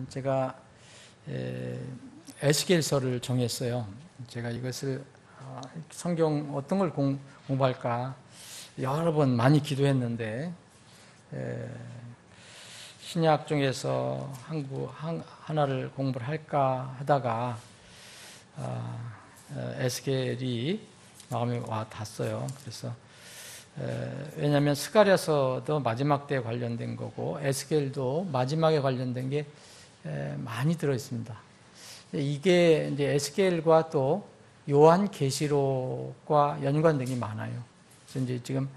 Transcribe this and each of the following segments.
제가 에스겔서를 정했어요. 제가 이것을 성경 어떤 걸 공부할까 여러 번 많이 기도했는데 신약 중에서 하나를 공부를 할까 하다가 에스겔이 마음에 와 닿았어요. 그래서 왜냐하면 스가랴서도 마지막 때에 관련된 거고 에스겔도 마지막에 관련된 게 많이 들어 있습니다. 이게 이제 에스겔과 또 요한계시록과 연관된 게 많아요. 그래서 이제 지금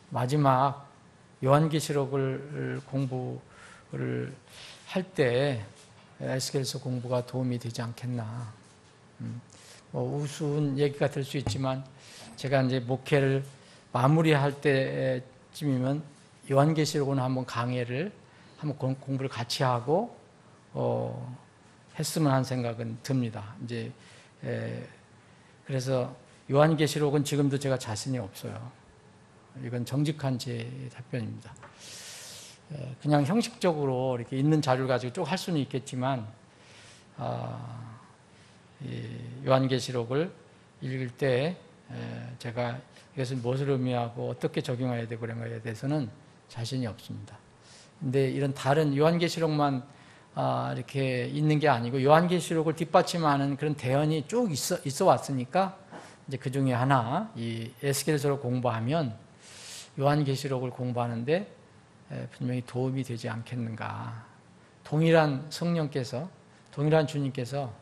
마지막 요한계시록을 공부를 할 때 에스겔서 공부가 도움이 되지 않겠나. 우스운 얘기가 될 수 있지만 제가 이제 목회를 마무리할 때쯤이면 요한계시록은 한번 강의를 한번 공부를 같이 하고 했으면 하는 생각은 듭니다. 이제 그래서 요한계시록은 지금도 제가 자신이 없어요. 이건 정직한 제 답변입니다. 그냥 형식적으로 이렇게 있는 자료를 가지고 쭉 할 수는 있겠지만 요한계시록을 읽을 때 제가 이것을 무엇을 의미하고 어떻게 적용해야 되고 그런 거에 대해서는 자신이 없습니다. 근데 이런 다른 요한계시록만 이렇게 있는 게 아니고 요한계시록을 뒷받침하는 그런 대언이 쭉 있어 왔으니까 이제 그 중에 하나 이 에스겔서를 공부하면 요한계시록을 공부하는데 분명히 도움이 되지 않겠는가. 동일한 성령께서 동일한 주님께서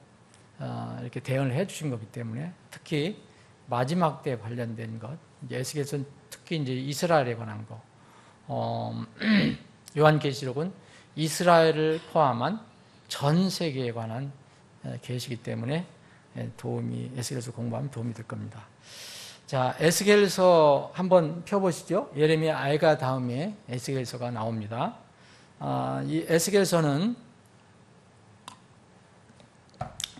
이렇게 대언을 해주신 거기 때문에 특히 마지막 때에 관련된 것, 에스겔서는 특히 이제 이스라엘에 관한 거, 요한계시록은 이스라엘을 포함한 전 세계에 관한 계시이기 때문에 에스겔서 공부하면 도움이 될 겁니다. 자, 에스겔서 한번 펴보시죠. 예레미야 아이가 다음에 에스겔서가 나옵니다. 이 에스겔서는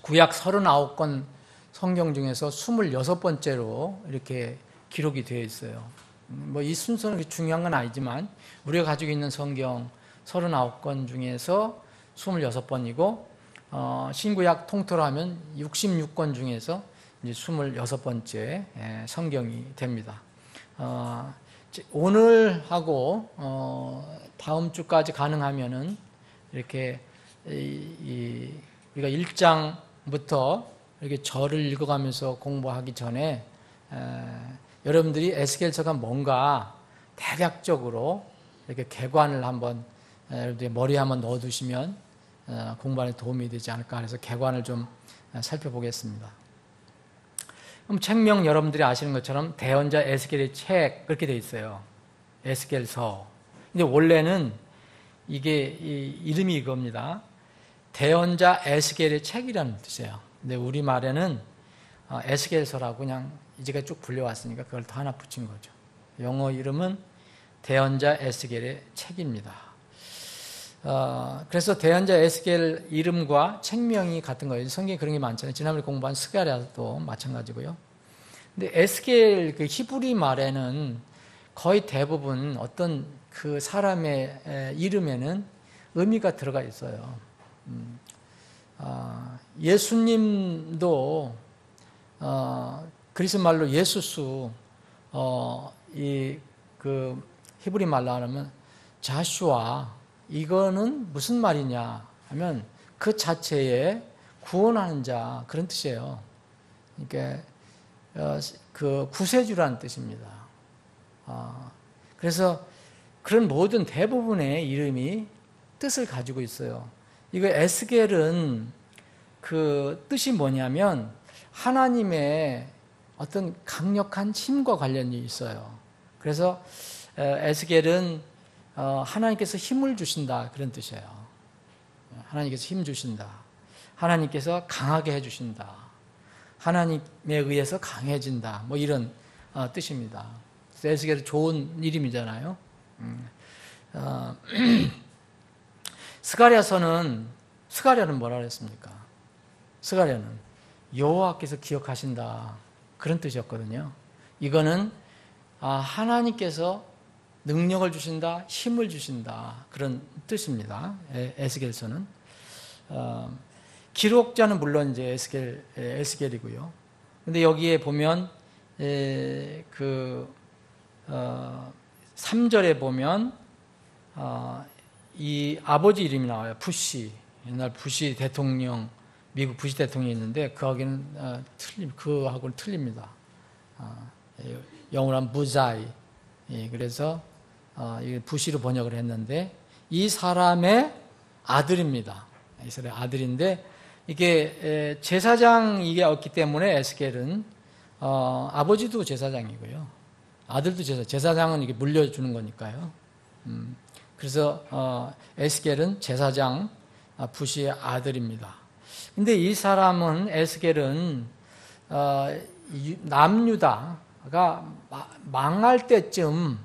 구약 39권 성경 중에서 26번째로 이렇게 기록이 되어 있어요. 이 순서는 중요한 건 아니지만 우리가 가지고 있는 성경 39권 중에서 26번이고 신구약 통틀어 하면 66권 중에서 이제 26번째 성경이 됩니다. 오늘하고 다음 주까지 가능하면은 이렇게 우리가 1장부터 이렇게 절을 읽어가면서 공부하기 전에 여러분들이 에스겔서가 뭔가 대략적으로 이렇게 개관을 한번 여러분들의 머리에 한번 넣어두시면 공부하는 데 도움이 되지 않을까 해서 개관을 좀 살펴보겠습니다. 그럼 책명 여러분들이 아시는 것처럼 대언자 에스겔의 책 그렇게 돼 있어요. 에스겔서. 근데 원래는 이게 이름이 이겁니다. 대언자 에스겔의 책이라는 뜻이에요. 근데 우리말에는 에스겔서라고 그냥 이제가 쭉 불려왔으니까 그걸 더 하나 붙인 거죠. 영어 이름은 대언자 에스겔의 책입니다. 그래서 대언자 에스겔 이름과 책명이 같은 거예요. 성경에 그런 게 많잖아요. 지난번에 공부한 스가랴도 마찬가지고요. 근데 에스겔 그 히브리 말에는 거의 대부분 어떤 그 사람의 이름에는 의미가 들어가 있어요. 예수님도 그리스 말로 예수수 그 히브리 말로 하면 자슈아 이거는 무슨 말이냐 하면 그 자체에 구원하는 자 그런 뜻이에요. 그러니까 그 구세주라는 뜻입니다. 그래서 그런 모든 대부분의 이름이 뜻을 가지고 있어요. 이거 에스겔은 그 뜻이 뭐냐면 하나님의 어떤 강력한 힘과 관련이 있어요. 그래서 에스겔은 하나님께서 힘을 주신다 그런 뜻이에요. 하나님께서 힘 주신다. 하나님께서 강하게 해주신다. 하나님에 의해서 강해진다. 이런 뜻입니다. 에스겔은 좋은 이름이잖아요. 스가랴는 뭐라 그랬습니까? 스가랴는 여호와께서 기억하신다 그런 뜻이었거든요. 이거는 하나님께서 능력을 주신다, 힘을 주신다 그런 뜻입니다. 에스겔서는 기록자는 물론 이제 에스겔이고요. 근데 여기에 보면 3절에 보면 이 아버지 이름이 나와요. 부시. 옛날 부시 대통령, 미국 부시 대통령이 있는데 그하고는 틀립니다. 영어로 하면 부자이. 그래서 부시로 번역을 했는데 이 사람의 아들입니다. 이스라엘 아들인데 이게 제사장이었기 때문에 에스겔은 아버지도 제사장이고요. 아들도 제사장은 이게 물려주는 거니까요. 그래서 에스겔은 제사장 부시의 아들입니다. 근데 이 사람은 에스겔은 남유다가 망할 때쯤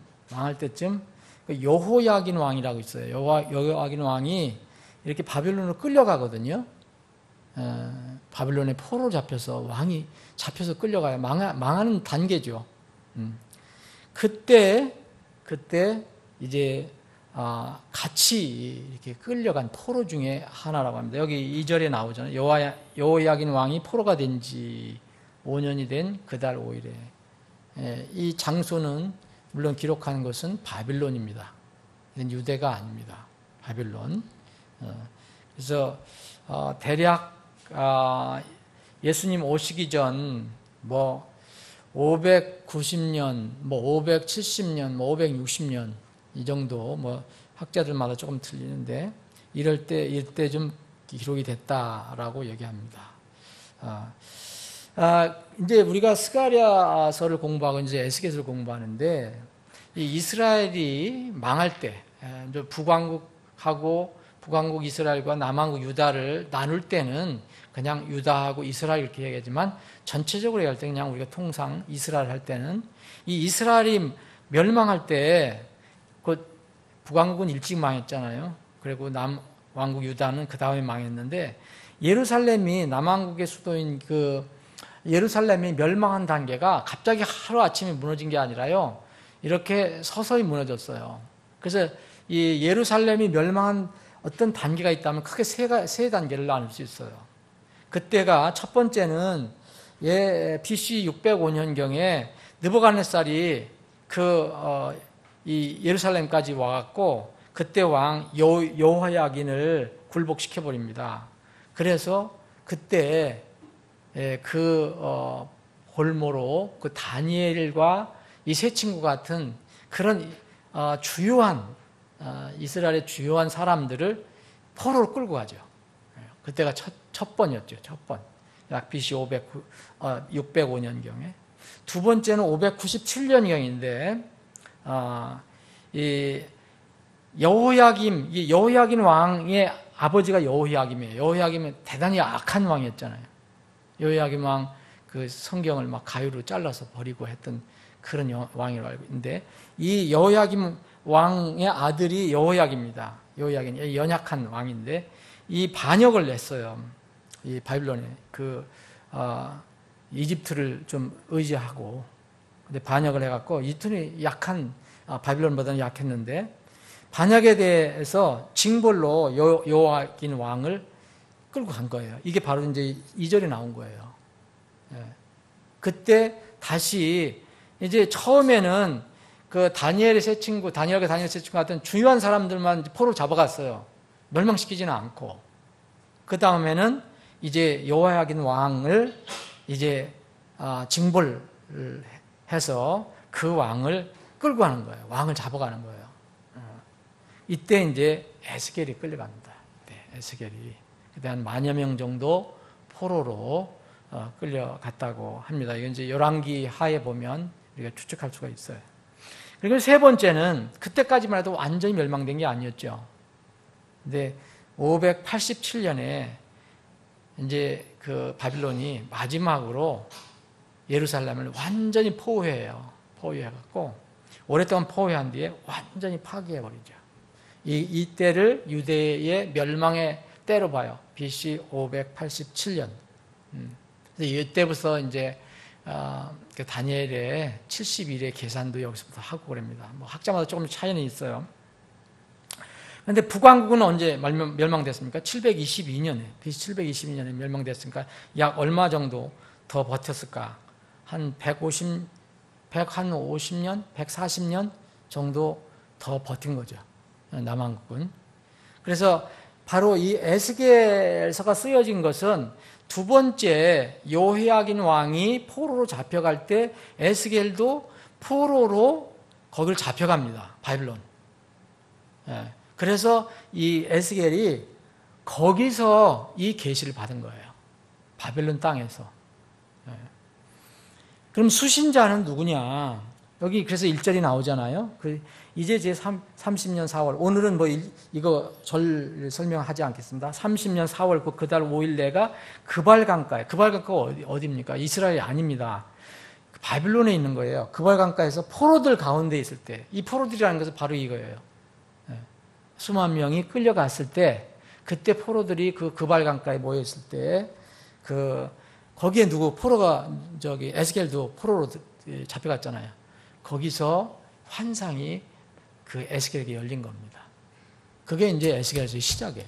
여호야긴 왕이라고 있어요. 여호야긴 왕이 이렇게 바빌론으로 끌려가거든요. 바빌론에 포로 잡혀서 왕이 잡혀서 끌려가요. 망하는 단계죠. 그때 이제 같이 이렇게 끌려간 포로 중에 하나라고 합니다. 여기 2절에 나오잖아요. 여호야긴 왕이 포로가 된 지 5년이 된 그달 5일에 이 장소는 물론 기록하는 것은 바빌론입니다. 이건 유대가 아닙니다. 바빌론. 그래서 대략 예수님 오시기 전 590년, 570년, 560년 이 정도 학자들마다 조금 틀리는데 이때 좀 기록이 됐다라고 얘기합니다. 이제 우리가 스가랴서를 공부하고 이제 에스겔서를 공부하는데 이 이스라엘이 망할 때 북왕국 이스라엘과 남왕국 유다를 나눌 때는 그냥 유다하고 이스라엘 이렇게 얘기하지만 전체적으로 얘기할 때 그냥 우리가 통상 이스라엘 할 때는 이 이스라엘이 멸망할 때 북왕국은 일찍 망했잖아요. 그리고 남왕국 유다는 그 다음에 망했는데 예루살렘이 남왕국의 수도인 예루살렘이 멸망한 단계가 갑자기 하루아침에 무너진 게 아니라요. 이렇게 서서히 무너졌어요. 그래서 이 예루살렘이 멸망한 어떤 단계가 있다면 크게 세 단계를 나눌 수 있어요. 그때가 첫 번째는 BC 605년경에 느부갓네살이 이 예루살렘까지 와갖고 그때 왕 여호야긴을 굴복시켜 버립니다. 그래서 그때 볼모로 다니엘과 이 세 친구 같은 그런 주요한 이스라엘의 주요한 사람들을 포로로 끌고 가죠. 그때가 첫 번이었죠. 첫 번. 약 BC 605년경에. 두 번째는 597년경인데 이 여호야긴 왕의 아버지가 여호야김이에요. 여호야김은 대단히 악한 왕이었잖아요. 여호야김 왕 성경을 막 가위로 잘라서 버리고 했던 그런 왕이라고 알고 있는데 이 여호야김 왕의 아들이 여호야깁니다. 여호야김이 연약한 왕인데 이 반역을 냈어요. 이 바빌론에 이집트를 좀 의지하고 근데 반역을 해갖고 이틀이 약한 바빌론보다는 약했는데 반역에 대해서 징벌로 여호야긴 왕을 끌고 간 거예요. 이게 바로 이제 2절에 나온 거예요. 그때 다시 이제 처음에는 다니엘과 다니엘 세 친구 같은 중요한 사람들만 포로 잡아갔어요. 멸망시키지는 않고. 그 다음에는 이제 여호야긴 왕을 이제 징벌을 해서 그 왕을 끌고 가는 거예요. 왕을 잡아가는 거예요. 이때 이제 에스겔이 끌려갑니다. 에스겔이. 그때 한 10,000여 명 정도 포로로 끌려갔다고 합니다. 이건 이제 열왕기 하에 보면 우리가 추측할 수가 있어요. 그리고 세 번째는 그때까지만 해도 완전히 멸망된 게 아니었죠. 근데 587년에 이제 바빌론이 마지막으로 예루살렘을 완전히 포위해요. 포위해갖고 오랫동안 포위한 뒤에 완전히 파괴해버리죠. 이때를 유대의 멸망의 때로 봐요. BC 587년. 그래서 이때부터 이제 그 다니엘의 70일의 계산도 여기서부터 하고 그럽니다. 뭐 학자마다 조금 차이는 있어요. 그런데 북왕국은 언제 멸망됐습니까? 722년에, BC 722년에 멸망됐으니까 약 얼마 정도 더 버텼을까? 한 150년, 140년 정도 더 버틴 거죠. 남왕국은. 그래서 바로 이 에스겔서가 쓰여진 것은 두 번째 여호야긴 왕이 포로로 잡혀갈 때 에스겔도 포로로 거기를 잡혀갑니다. 바빌론. 그래서 이 에스겔이 거기서 이 계시를 받은 거예요. 바벨론 땅에서. 그럼 수신자는 누구냐? 여기 그래서 1절이 나오잖아요. 이제 제 30년 4월, 오늘은 뭐 이거 절 설명하지 않겠습니다. 30년 4월 그 달 5일 내가 그발강가에, 그발강가가 어디입니까? 이스라엘이 아닙니다. 바빌론에 있는 거예요. 그발강가에서 포로들 가운데 있을 때, 이 포로들이라는 것은 바로 이거예요. 수만 명이 끌려갔을 때, 그때 포로들이 그 그발강가에 모여있을 때, 거기에 포로가, 에스겔도 포로로 잡혀갔잖아요. 거기서 환상이 그 에스겔에게 열린 겁니다. 그게 이제 에스겔서의 시작이에요.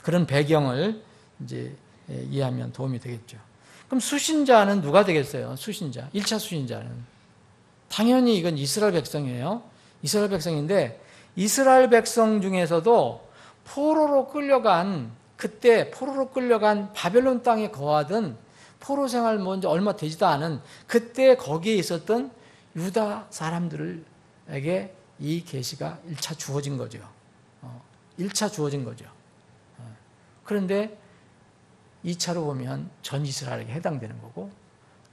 그런 배경을 이제 이해하면 도움이 되겠죠. 그럼 수신자는 누가 되겠어요? 수신자. 1차 수신자는. 당연히 이건 이스라엘 백성이에요. 이스라엘 백성인데, 이스라엘 백성 중에서도 그때 포로로 끌려간 바벨론 땅에 거하던 포로 생활 먼저 얼마 되지도 않은 그때 거기에 있었던 유다 사람들에게 이 계시가 1차 주어진 거죠. 1차 주어진 거죠. 그런데 2차로 보면 전 이스라엘에게 해당되는 거고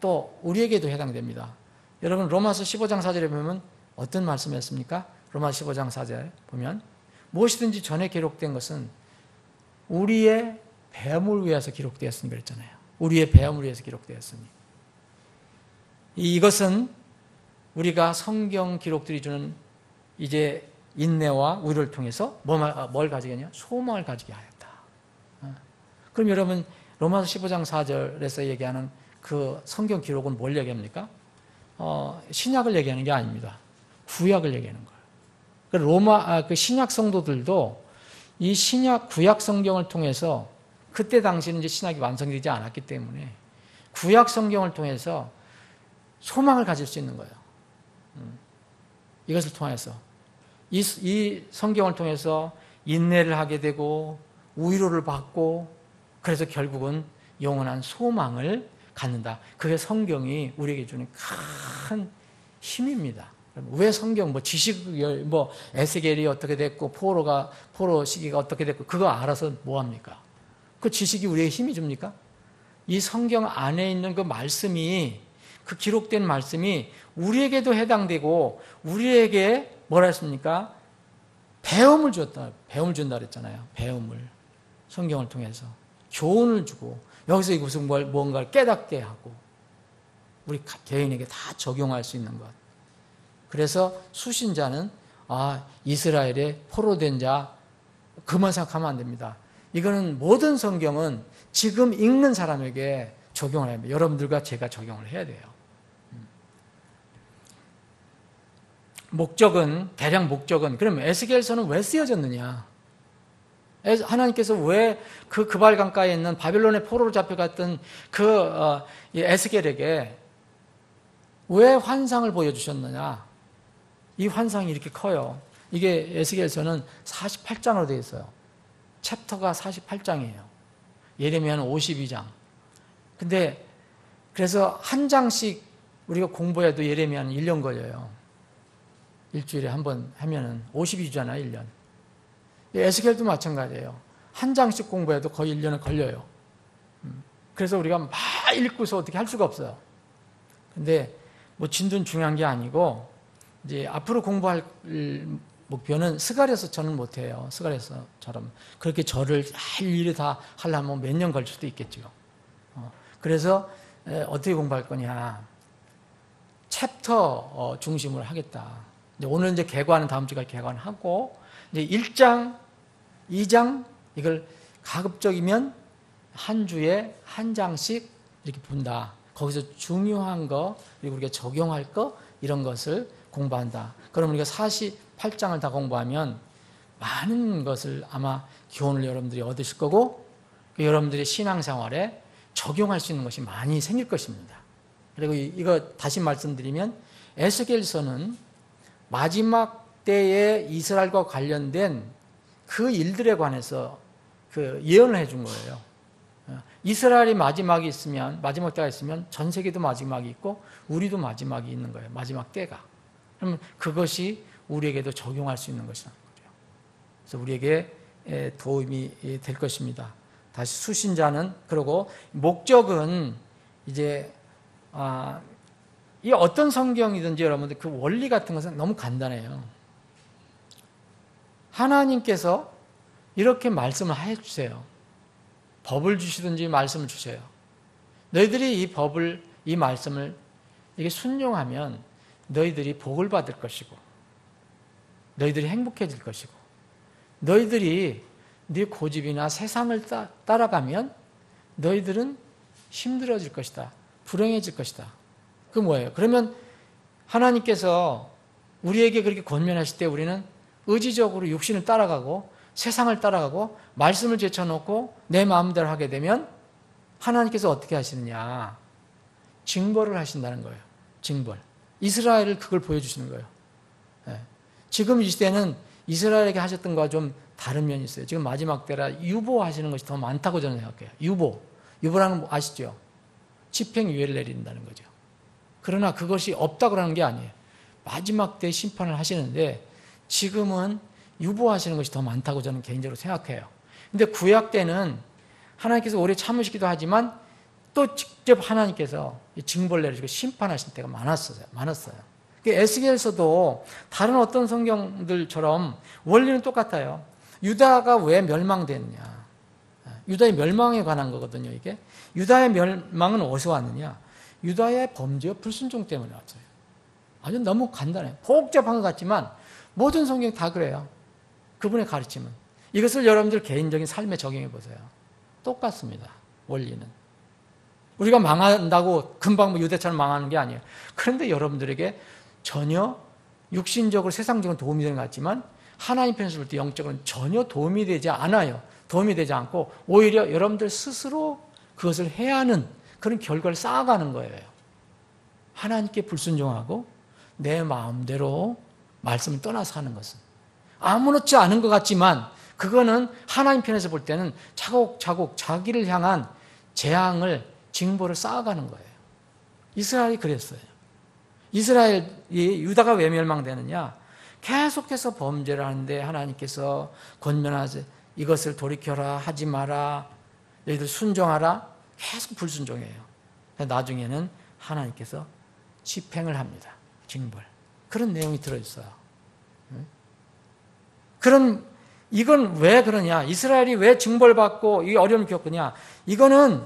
또 우리에게도 해당됩니다. 여러분 로마서 15장 4절에 보면 어떤 말씀이었습니까? 로마서 15장 4절에 보면 무엇이든지 전에 기록된 것은 우리의 배움을 위해서 기록되었으니 그랬잖아요. 우리의 배움을 위해서 기록되었으니. 이것은 우리가 성경 기록들이 주는 이제 인내와 위로를 통해서 뭘 가지게 하냐? 소망을 가지게 하였다. 그럼 여러분 로마서 15장 4절에서 얘기하는 그 성경 기록은 뭘 얘기합니까? 신약을 얘기하는 게 아닙니다. 구약을 얘기하는 거예요. 그 신약 성도들도 이 구약 성경을 통해서 그때 당시는 이제 신약이 완성되지 않았기 때문에 구약 성경을 통해서 소망을 가질 수 있는 거예요. 이것을 통해서 이 성경을 통해서 인내를 하게 되고 위로를 받고 그래서 결국은 영원한 소망을 갖는다. 그게 성경이 우리에게 주는 큰 힘입니다. 왜 성경 에스겔이 어떻게 됐고 포로 시기가 어떻게 됐고 그거 알아서 뭐 합니까? 그 지식이 우리에게 힘이 줍니까? 이 성경 안에 있는 그 말씀이 그 기록된 말씀이 우리에게도 해당되고 우리에게 뭐라 했습니까? 배움을 준다 그랬잖아요. 배움을 성경을 통해서 교훈을 주고 여기서 무슨 뭔가를 깨닫게 하고 우리 개인에게 다 적용할 수 있는 것. 그래서 수신자는 이스라엘의 포로된 자 그만 생각하면 안 됩니다. 이거는 모든 성경은 지금 읽는 사람에게 적용을 해야 합니다. 여러분들과 제가 적용을 해야 돼요. 대략 목적은 그럼 에스겔서는 왜 쓰여졌느냐? 하나님께서 왜 그발강가에 있는 바빌론의 포로로 잡혀갔던 에스겔에게 왜 환상을 보여주셨느냐? 이 환상이 이렇게 커요. 이게 에스겔서는 48장으로 되어 있어요. 챕터가 48장이에요. 예레미야는 52장. 근데 그래서 한 장씩 우리가 공부해도 예레미야는 1년 걸려요. 일주일에 한 번 하면은 52주잖아요, 1년. 에스겔도 마찬가지예요. 한 장씩 공부해도 거의 1년은 걸려요. 그래서 우리가 막 읽고서 어떻게 할 수가 없어요. 근데 뭐 진도는 중요한 게 아니고 이제 앞으로 공부할 목표는 스가랴서처럼 못해요. 스가랴서처럼 그렇게 절을 일일이 다 하려면 몇 년 걸릴 수도 있겠죠. 그래서 어떻게 공부할 거냐? 챕터 중심으로 하겠다. 오늘 이제 개관은 다음 주까지 개관하고 이제 1장, 2장 이걸 가급적이면 한 주에 한 장씩 이렇게 본다. 거기서 중요한 거, 그리고 우리가 적용할 거, 이런 것을 공부한다. 그럼 우리가 48장을 다 공부하면 많은 것을 아마 교훈을 여러분들이 얻으실 거고, 여러분들의 신앙생활에 적용할 수 있는 것이 많이 생길 것입니다. 그리고 이거 다시 말씀드리면, 에스겔서는 마지막 때에 이스라엘과 관련된 그 일들에 관해서 그 예언을 해준 거예요. 이스라엘이 마지막 때가 있으면 전 세계도 마지막이 있고 우리도 마지막이 있는 거예요. 마지막 때가. 그러면 그것이 우리에게도 적용할 수 있는 것이라는 거죠. 그래서 우리에게 도움이 될 것입니다. 다시 수신자는, 그리고 목적은 이제 이 어떤 성경이든지 여러분들 그 원리 같은 것은 너무 간단해요. 하나님께서 이렇게 말씀을 해주세요. 법을 주시든지 말씀을 주세요. 너희들이 이 법을, 이 말씀을 이게 순종하면 너희들이 복을 받을 것이고, 너희들이 행복해질 것이고, 너희들이 네 고집이나 세상을 따라가면 너희들은 힘들어질 것이다. 불행해질 것이다. 그 뭐예요? 그러면 하나님께서 우리에게 그렇게 권면하실 때 우리는 의지적으로 육신을 따라가고 세상을 따라가고 말씀을 제쳐놓고 내 마음대로 하게 되면 하나님께서 어떻게 하시느냐? 징벌을 하신다는 거예요. 징벌. 이스라엘을 그걸 보여주시는 거예요. 지금 이 시대는 이스라엘에게 하셨던 것과 좀 다른 면이 있어요. 지금 마지막 때라 유보하시는 것이 더 많다고 저는 생각해요. 유보라는 거 아시죠? 집행유예를 내린다는 거죠. 그러나 그것이 없다고 하는 게 아니에요. 마지막 때 심판을 하시는데 지금은 유보하시는 것이 더 많다고 저는 개인적으로 생각해요. 근데 구약 때는 하나님께서 오래 참으시기도 하지만 또 직접 하나님께서 징벌을 내리시고 심판하실 때가 많았어요. 에스겔서도 다른 어떤 성경들처럼 원리는 똑같아요. 유다가 왜 멸망됐냐? 유다의 멸망에 관한 거거든요, 이게. 유다의 멸망은 어디서 왔느냐? 유다의 범죄와 불순종 때문에 왔어요. 아주 너무 간단해요. 복잡한 것 같지만 모든 성경이 다 그래요. 그분의 가르침은. 이것을 여러분들 개인적인 삶에 적용해 보세요. 똑같습니다. 원리는. 우리가 망한다고 금방 유대처럼 망하는 게 아니에요. 그런데 여러분들에게 전혀 육신적으로 세상적으로 도움이 되는 것 같지만 하나님 편에서 볼 때 영적으로는 전혀 도움이 되지 않아요. 도움이 되지 않고 오히려 여러분들 스스로 그것을 해야 하는 그런 결과를 쌓아가는 거예요. 하나님께 불순종하고 내 마음대로 말씀을 떠나서 하는 것은 아무렇지 않은 것 같지만 그거는 하나님 편에서 볼 때는 차곡차곡 자기를 향한 재앙을, 징벌을 쌓아가는 거예요. 이스라엘이 그랬어요. 이스라엘이, 유다가 왜 멸망되느냐? 계속해서 범죄를 하는데 하나님께서 권면하지, 이것을 돌이켜라, 하지 마라, 너희들 순종하라. 계속 불순종해요. 나중에는 하나님께서 집행을 합니다. 징벌. 그런 내용이 들어있어요. 이건 왜 그러냐? 이스라엘이 왜 징벌받고 이 어려움을 겪느냐? 이거는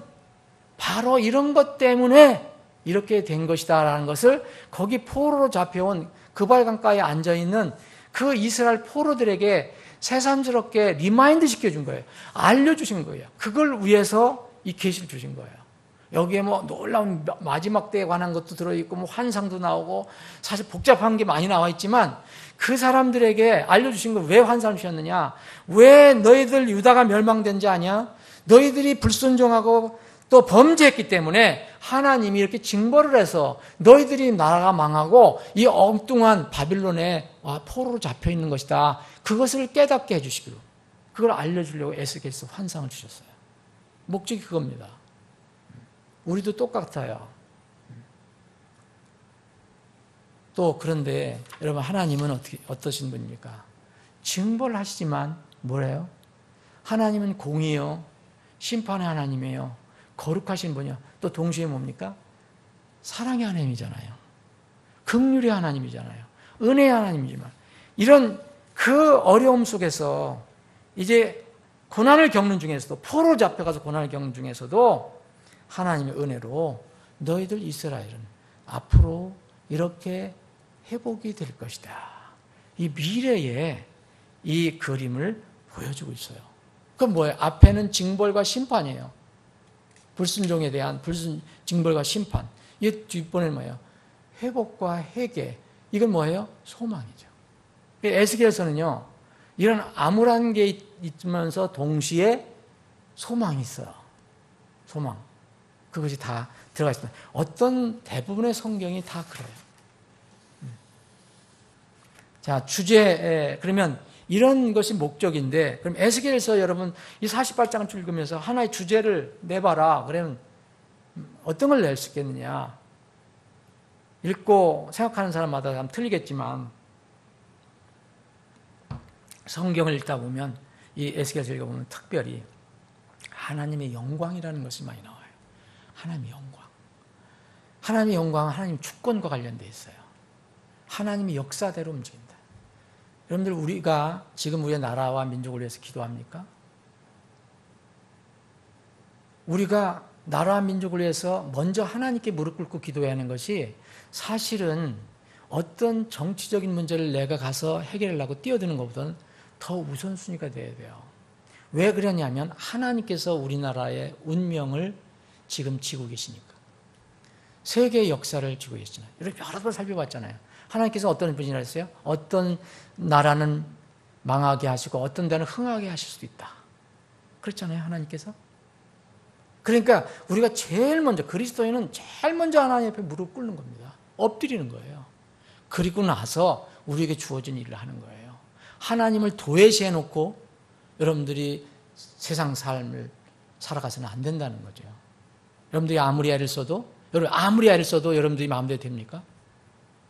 바로 이런 것 때문에 이렇게 된 것이다라는 것을 거기 포로로 잡혀온 그발강가에 앉아있는 그 이스라엘 포로들에게 새삼스럽게 리마인드 시켜준 거예요. 알려주신 거예요. 그걸 위해서 이 계시를 주신 거예요. 여기에 뭐 놀라운 마지막 때에 관한 것도 들어있고 뭐 환상도 나오고 사실 복잡한 게 많이 나와 있지만 그 사람들에게 알려주신 거 왜 환상을 주셨느냐? 왜 너희들 유다가 멸망된지 아냐? 너희들이 불순종하고 또 범죄했기 때문에 하나님이 이렇게 징벌을 해서 너희들이 나라가 망하고 이 엉뚱한 바빌론에 포로로 잡혀있는 것이다. 그것을 깨닫게 해주시기로 그걸 알려주려고 에스겔서 환상을 주셨어요. 목적이 그겁니다. 우리도 똑같아요. 또 그런데 여러분 하나님은 어떠신 분입니까? 징벌을 하시지만 뭐래요? 하나님은 공의요, 심판의 하나님이에요, 거룩하신 분이요. 또 동시에 뭡니까? 사랑의 하나님이잖아요. 긍휼의 하나님이잖아요. 은혜의 하나님이지만 이런 그 어려움 속에서 이제 고난을 겪는 중에서도 포로 잡혀가서 고난을 겪는 중에서도 하나님의 은혜로 너희들 이스라엘은 앞으로 이렇게 회복이 될 것이다. 이 미래의 이 그림을 보여주고 있어요. 그건 뭐예요? 앞에는 징벌과 심판이에요. 불순종에 대한 징벌과 심판. 이 뒷번에는 뭐예요? 회복과 회개. 이건 뭐예요? 소망이죠. 에스겔서는요, 이런 암울한 게 있으면서 동시에 소망이 있어요. 소망. 그것이 다 들어가 있습니다. 어떤 대부분의 성경이 다 그래요. 자, 주제, 그러면 이런 것이 목적인데, 그럼 에스겔서 여러분 이 48장을 읽으면서 하나의 주제를 내봐라. 그러면 어떤 걸 낼 수 있겠느냐? 읽고 생각하는 사람마다 참 틀리겠지만, 성경을 읽다 보면, 이 에스겔서 읽어보면 특별히 하나님의 영광이라는 것이 많이 나와요. 하나님의 영광. 하나님의 영광은 하나님 주권과 관련되어 있어요. 하나님의 역사대로 움직인다. 여러분들, 우리가 지금 우리의 나라와 민족을 위해서 기도합니까? 우리가 나라와 민족을 위해서 먼저 하나님께 무릎 꿇고 기도해야 하는 것이 사실은 어떤 정치적인 문제를 내가 가서 해결하려고 뛰어드는 것보다는 더 우선순위가 돼야 돼요. 왜 그러냐면 하나님께서 우리나라의 운명을 지금 지고 계시니까. 세계의 역사를 지고 계시잖아요. 여러분 여러 번 살펴봤잖아요. 하나님께서 어떤 분이라 했어요? 어떤 나라는 망하게 하시고 어떤 데는 흥하게 하실 수도 있다. 그렇잖아요, 하나님께서. 그러니까 우리가 제일 먼저, 그리스도인은 제일 먼저 하나님 앞에 무릎 꿇는 겁니다. 엎드리는 거예요. 그리고 나서 우리에게 주어진 일을 하는 거예요. 하나님을 도외시해 놓고 여러분들이 세상 삶을 살아가서는 안 된다는 거죠. 여러분들이 아무리 애를 써도 여러분들이 마음대로 됩니까?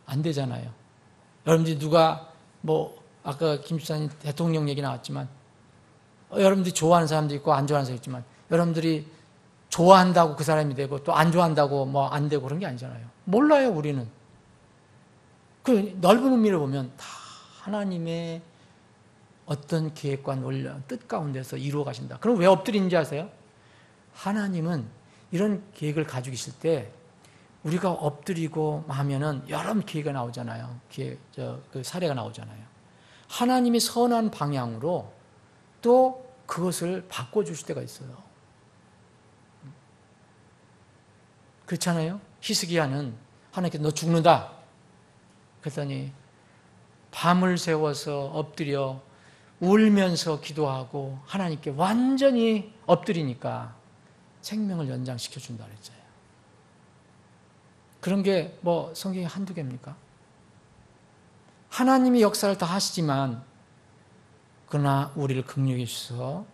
안 되잖아요. 여러분들이 누가 아까 김 집사님 대통령 얘기 나왔지만 여러분들이 좋아하는 사람도 있고 안 좋아하는 사람도 있지만 여러분들이 좋아한다고 그 사람이 되고 또 안 좋아한다고 안 되고 그런 게 아니잖아요. 몰라요, 우리는. 그 넓은 의미를 보면 다 하나님의 어떤 계획과 논리와 뜻 가운데서 이루어 가신다. 그럼 왜 엎드리는지 아세요? 하나님은 이런 계획을 가지고 계실 때 우리가 엎드리고 하면은 여러 계획가 나오잖아요. 그 사례가 나오잖아요. 하나님이 선한 방향으로 또 그것을 바꿔주실 때가 있어요. 그렇잖아요. 히스기야는 하나님께서 너 죽는다. 그랬더니 밤을 새워서 엎드려 울면서 기도하고 하나님께 완전히 엎드리니까 생명을 연장시켜준다 그랬어요. 그런 게 성경에 한두 개입니까? 하나님이 역사를 다 하시지만 그러나 우리를 긍휼히 주셔서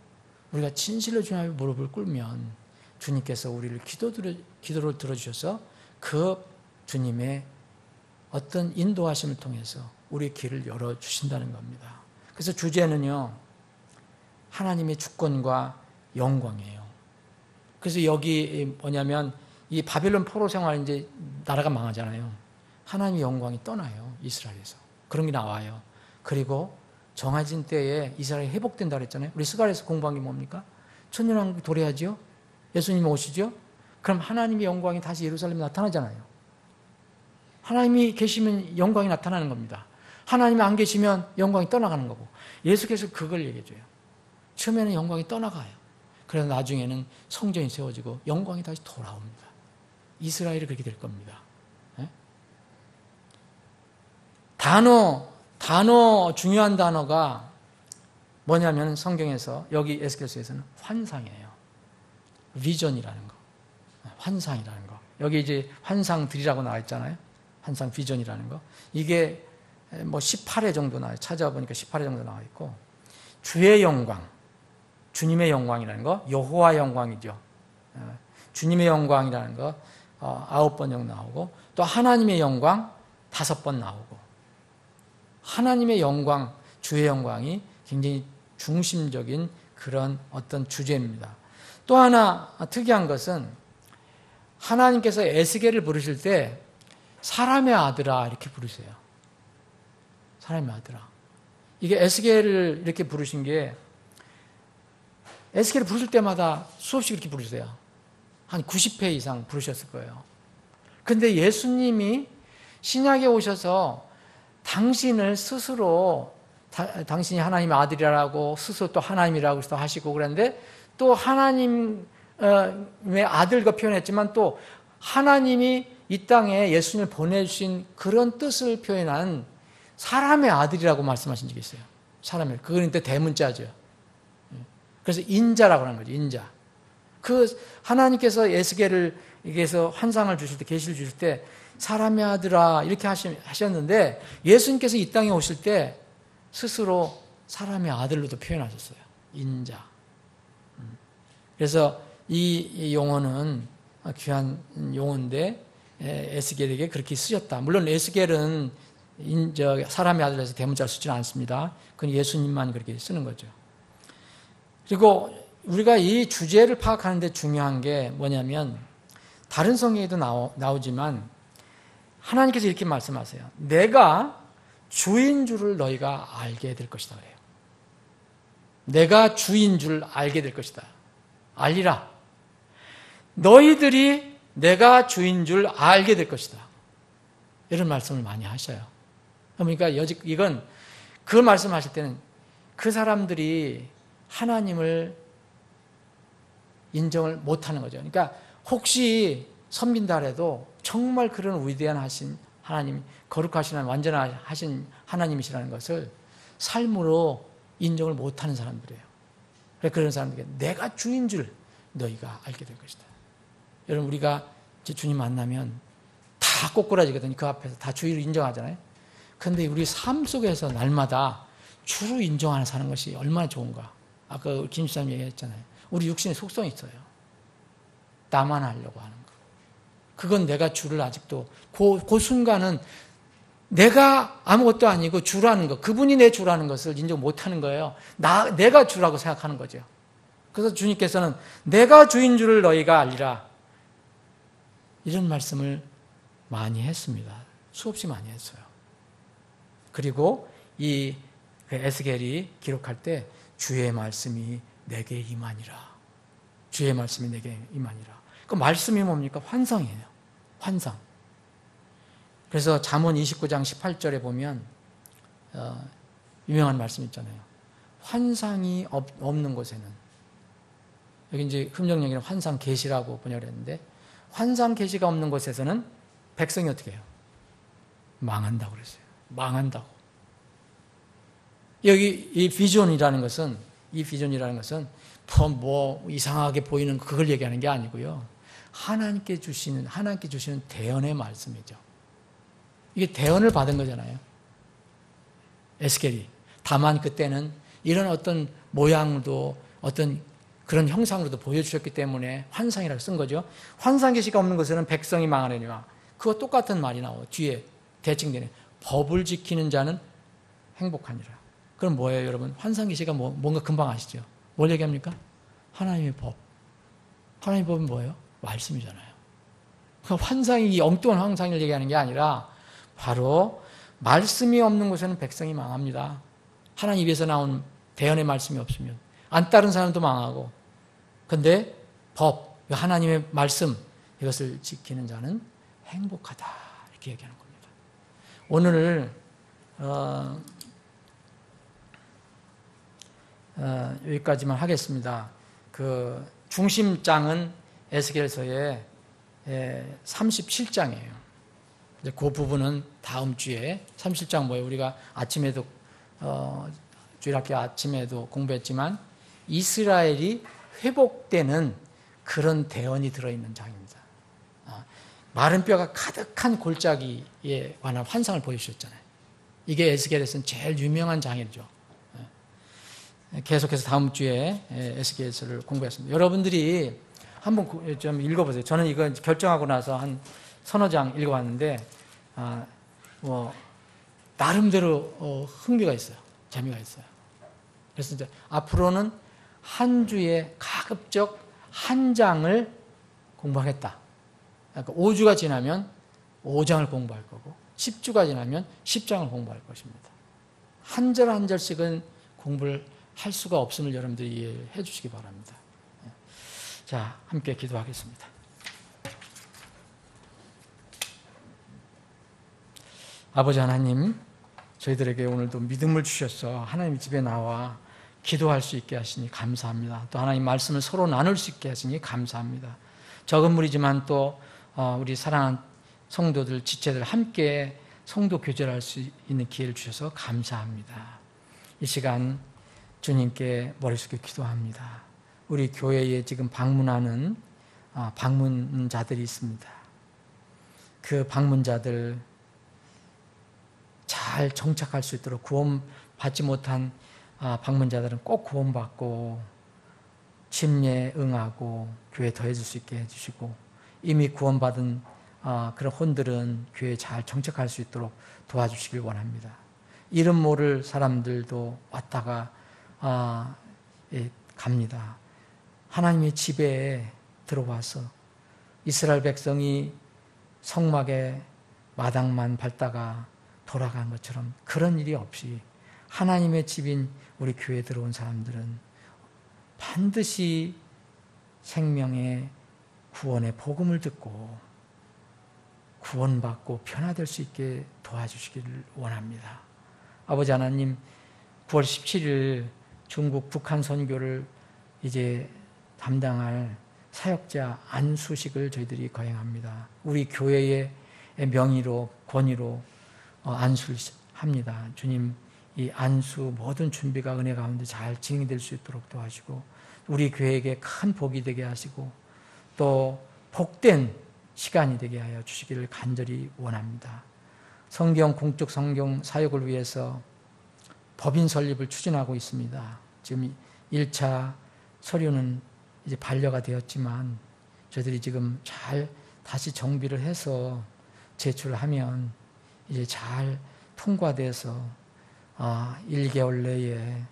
우리가 진실로 주님 앞에 무릎을 꿇으면 주님께서 우리를 기도를 들어주셔서 그 주님의 어떤 인도하심을 통해서 우리의 길을 열어주신다는 겁니다. 그래서 주제는요, 하나님의 주권과 영광이에요. 그래서 여기 뭐냐면 이 바벨론 포로 생활 이제 나라가 망하잖아요. 하나님의 영광이 떠나요, 이스라엘에서. 그런 게 나와요. 그리고 정해진 때에 이스라엘이 회복된다 그랬잖아요. 우리 스가랴에서 공부한 게 뭡니까? 천년왕국 도래하죠. 예수님 오시죠. 그럼 하나님의 영광이 다시 예루살렘에 나타나잖아요. 하나님이 계시면 영광이 나타나는 겁니다. 하나님이 안 계시면 영광이 떠나가는 거고. 예수께서 그걸 얘기해줘요. 처음에는 영광이 떠나가요. 그래서 나중에는 성전이 세워지고 영광이 다시 돌아옵니다. 이스라엘이 그렇게 될 겁니다. 중요한 단어가 뭐냐면 성경에서 여기 에스겔서에서는 환상이에요. 비전이라는 거. 환상이라는 거. 여기 이제 환상들이라고 나와 있잖아요. 환상 비전이라는 거. 이게 18회 정도 나와요. 찾아보니까 18회 정도 나와 있고, 주의 영광, 주님의 영광이라는 거, 여호와 영광이죠. 주님의 영광이라는 거 9번 정도 나오고, 또 하나님의 영광 5번 나오고, 하나님의 영광, 주의 영광이 굉장히 중심적인 그런 어떤 주제입니다. 또 하나 특이한 것은 하나님께서 에스겔을 부르실 때 사람의 아들아 이렇게 부르세요. 사람의 아들아. 이게 에스겔을 이렇게 부르신 게, 에스겔을 부르실 때마다 수없이 이렇게 부르세요. 한 90회 이상 부르셨을 거예요. 근데 예수님이 신약에 오셔서 당신을 스스로 당신이 하나님의 아들이라고 스스로 또 하나님이라고 하시고 그랬는데, 또 하나님을 의 아들과 표현했지만 또 하나님이 이 땅에 예수님을 보내주신 그런 뜻을 표현한 사람의 아들이라고 말씀하신 적이 있어요. 사람의, 그건 또 대문자죠. 그래서 인자라고 하는 거죠. 인자. 그 하나님께서 에스겔에게서 환상을 주실 때, 계시를 주실 때 사람의 아들아 이렇게 하셨는데 예수님께서 이 땅에 오실 때 스스로 사람의 아들로도 표현하셨어요. 인자. 그래서 이 용어는 귀한 용어인데 에스겔에게 그렇게 쓰셨다. 물론 에스겔은 사람의 아들에서 대문자를 쓰지는 않습니다. 그건 예수님만 그렇게 쓰는 거죠. 그리고 우리가 이 주제를 파악하는 데 중요한 게 뭐냐면 다른 성경에도 나오지만 하나님께서 이렇게 말씀하세요. 내가 주인 줄을 너희가 알게 될 것이다 그래요. 내가 주인 줄 알게 될 것이다. 알리라. 너희들이 내가 주인 줄 알게 될 것이다. 이런 말씀을 많이 하셔요. 그러니까 이건 그 말씀하실 때는 그 사람들이 하나님을 인정을 못하는 거죠. 그러니까 혹시 섬긴다 해도 정말 그런 위대한 하신 하나님, 거룩하신 완전하신 하나님이시라는 것을 삶으로 인정을 못하는 사람들이에요. 그래서 그런 사람들에게 내가 주인 줄 너희가 알게 될 것이다. 여러분 우리가 주님 만나면 다 꼬꾸라지거든요. 그 앞에서 다 주의를 인정하잖아요. 그런데 우리 삶 속에서 날마다 주로 인정하는 사는 것이 얼마나 좋은가. 아까 김 지사님 얘기했잖아요. 우리 육신에 속성이 있어요. 나만 하려고 하는 거. 그건 내가 주를 아직도 그 순간은 내가 아무것도 아니고 주라는 거, 그분이 내 주라는 것을 인정 못하는 거예요. 내가 주라고 생각하는 거죠. 그래서 주님께서는 내가 주인 줄을 너희가 알리라. 이런 말씀을 많이 했습니다. 수없이 많이 했어요. 그리고 이 에스겔이 기록할 때 주의 말씀이 내게 임하니라. 주의 말씀이 내게 임하니라. 그 말씀이 뭡니까? 환상이에요. 환상. 그래서 잠언 29장 18절에 보면 유명한 말씀 있잖아요. 환상이 없는 곳에는, 여기 이제 흠정령이랑 환상 계시라고 번역을 했는데, 환상 계시가 없는 곳에서는 백성이 어떻게 해요? 망한다고 그랬어요. 망한다고. 여기 이 비전이라는 것은 뭐 이상하게 보이는 그걸 얘기하는 게 아니고요. 하나님께 주시는 대언의 말씀이죠. 이게 대언을 받은 거잖아요. 에스겔이. 다만 그때는 이런 어떤 모양도 어떤 그런 형상으로도 보여주셨기 때문에 환상이라고 쓴 거죠. 환상 계시가 없는 것에는 백성이 망하느니라. 그거 똑같은 말이 나와요. 뒤에 대칭되네. 법을 지키는 자는 행복하니라. 그럼 뭐예요, 여러분? 환상 계시가 뭔가 금방 아시죠? 뭘 얘기합니까? 하나님의 법. 하나님의 법은 뭐예요? 말씀이잖아요. 그러니까 환상이 엉뚱한 환상을 얘기하는 게 아니라 바로 말씀이 없는 곳에는 백성이 망합니다. 하나님 입에서 나온 대언의 말씀이 없으면 안 따른 사람도 망하고, 근데 법, 하나님의 말씀, 이것을 지키는 자는 행복하다 이렇게 얘기하는 겁니다. 오늘 여기까지만 하겠습니다. 그 중심장은 에스겔서의 37장이에요. 그 부분은 다음 주에 37장 뭐예요? 우리가 아침에도 주일학교 아침에도 공부했지만 이스라엘이 회복되는 그런 대언이 들어있는 장입니다. 마른 뼈가 가득한 골짜기에 관한 환상을 보여주셨잖아요. 이게 에스겔에서는 제일 유명한 장이죠. 계속해서 다음 주에 에스겔서를 공부했습니다. 여러분들이 한번 좀 읽어보세요. 저는 이거 결정하고 나서 한 서너 장 읽어봤는데 나름대로 흥미가 있어요. 재미가 있어요. 그래서 이제 앞으로는 한 주에 가급적 한 장을 공부하겠다. 그러니까 5주가 지나면 5장을 공부할 거고 10주가 지나면 10장을 공부할 것입니다. 한 절 한 절씩은 공부를 할 수가 없음을 여러분들이 이해해 주시기 바랍니다. 자, 함께 기도하겠습니다. 아버지 하나님, 저희들에게 오늘도 믿음을 주셔서 하나님 집에 나와 기도할 수 있게 하시니 감사합니다. 또 하나님 말씀을 서로 나눌 수 있게 하시니 감사합니다. 적은 무리지만 또 우리 사랑하는 성도들, 지체들 함께 성도 교제할 수 있는 기회를 주셔서 감사합니다. 이 시간 주님께 머리 숙여 기도합니다. 우리 교회에 지금 방문하는 방문자들이 있습니다. 그 방문자들 잘 정착할 수 있도록, 구원받지 못한 방문자들은 꼭 구원받고 침례 응하고 교회에 더해질 수 있게 해주시고, 이미 구원받은 그런 혼들은 교회에 잘 정착할 수 있도록 도와주시길 원합니다. 이름 모를 사람들도 왔다가 갑니다. 하나님의 집에 들어와서 이스라엘 백성이 성막의 마당만 밟다가 돌아간 것처럼 그런 일이 없이 하나님의 집인 우리 교회에 들어온 사람들은 반드시 생명의 구원의 복음을 듣고 구원받고 변화될 수 있게 도와주시기를 원합니다. 아버지 하나님, 9월 17일 중국 북한 선교를 이제 담당할 사역자 안수식을 저희들이 거행합니다. 우리 교회의 명의로, 권위로 안수를 합니다. 주님, 이 안수 모든 준비가 은혜 가운데 잘 진행될 수 있도록 도와주시고, 우리 교회에게 큰 복이 되게 하시고 또 복된 시간이 되게 하여 주시기를 간절히 원합니다. 공적 성경 사역을 위해서 법인 설립을 추진하고 있습니다. 지금 1차 서류는 이제 반려가 되었지만 저희들이 지금 잘 다시 정비를 해서 제출하면 이제 잘 통과돼서 1개월 내에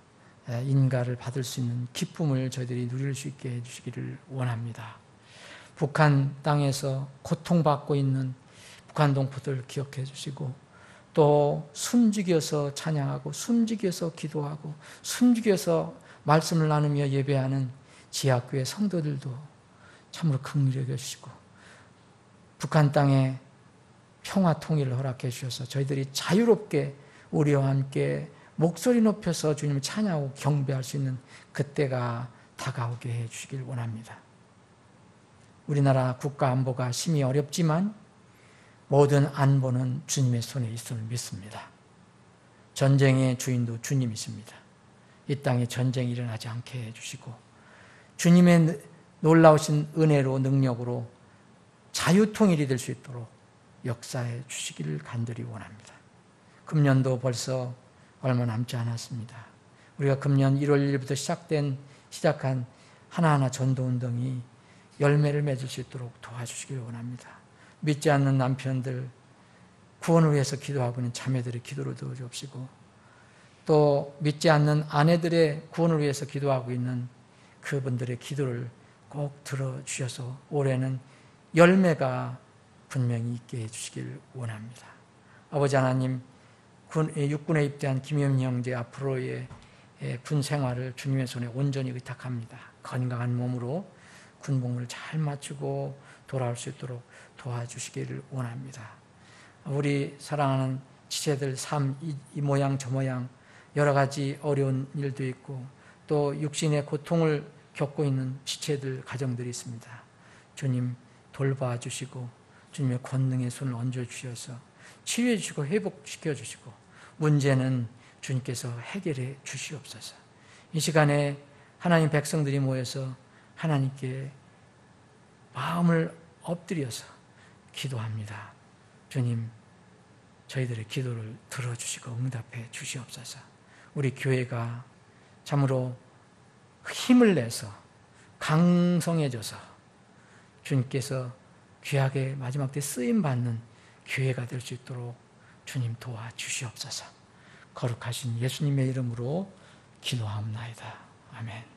인가를 받을 수 있는 기쁨을 저희들이 누릴 수 있게 해주시기를 원합니다. 북한 땅에서 고통받고 있는 북한 동포들 기억해 주시고, 또 숨죽여서 찬양하고 숨죽여서 기도하고 숨죽여서 말씀을 나누며 예배하는 지하교회 성도들도 참으로 긍휼히 여겨주시고, 북한 땅에 평화 통일을 허락해 주셔서 저희들이 자유롭게 우리와 함께 목소리 높여서 주님을 찬양하고 경배할 수 있는 그때가 다가오게 해 주시길 원합니다. 우리나라 국가 안보가 심히 어렵지만 모든 안보는 주님의 손에 있음을 믿습니다. 전쟁의 주인도 주님이십니다. 이 땅에 전쟁이 일어나지 않게 해주시고 주님의 놀라우신 은혜로, 능력으로 자유통일이 될 수 있도록 역사해 주시기를 간절히 원합니다. 금년도 벌써 얼마 남지 않았습니다. 우리가 금년 1월 1일부터 시작한 하나하나 전도운동이 열매를 맺을 수 있도록 도와주시길 원합니다. 믿지 않는 남편들, 구원을 위해서 기도하고 있는 자매들의 기도를 들어주옵시고, 또 믿지 않는 아내들의 구원을 위해서 기도하고 있는 그분들의 기도를 꼭 들어주셔서 올해는 열매가 분명히 있게 해주시길 원합니다. 아버지 하나님, 육군에 입대한 김효민 형제 앞으로의 군 생활을 주님의 손에 온전히 의탁합니다. 건강한 몸으로 군복무를 잘 마치고 돌아올 수 있도록 도와주시기를 원합니다. 우리 사랑하는 지체들 삶, 이 모양 저 모양 여러 가지 어려운 일도 있고 또 육신의 고통을 겪고 있는 지체들, 가정들이 있습니다. 주님 돌봐주시고 주님의 권능의 손을 얹어주셔서 치유해 주시고 회복시켜 주시고 문제는 주님께서 해결해 주시옵소서. 이 시간에 하나님 백성들이 모여서 하나님께 마음을 엎드려서 기도합니다. 주님, 저희들의 기도를 들어주시고 응답해 주시옵소서. 우리 교회가 참으로 힘을 내서 강성해져서 주님께서 귀하게 마지막 때 쓰임받는 교회가 될 수 있도록 주님 도와주시옵소서. 거룩하신 예수님의 이름으로 기도하옵나이다. 아멘.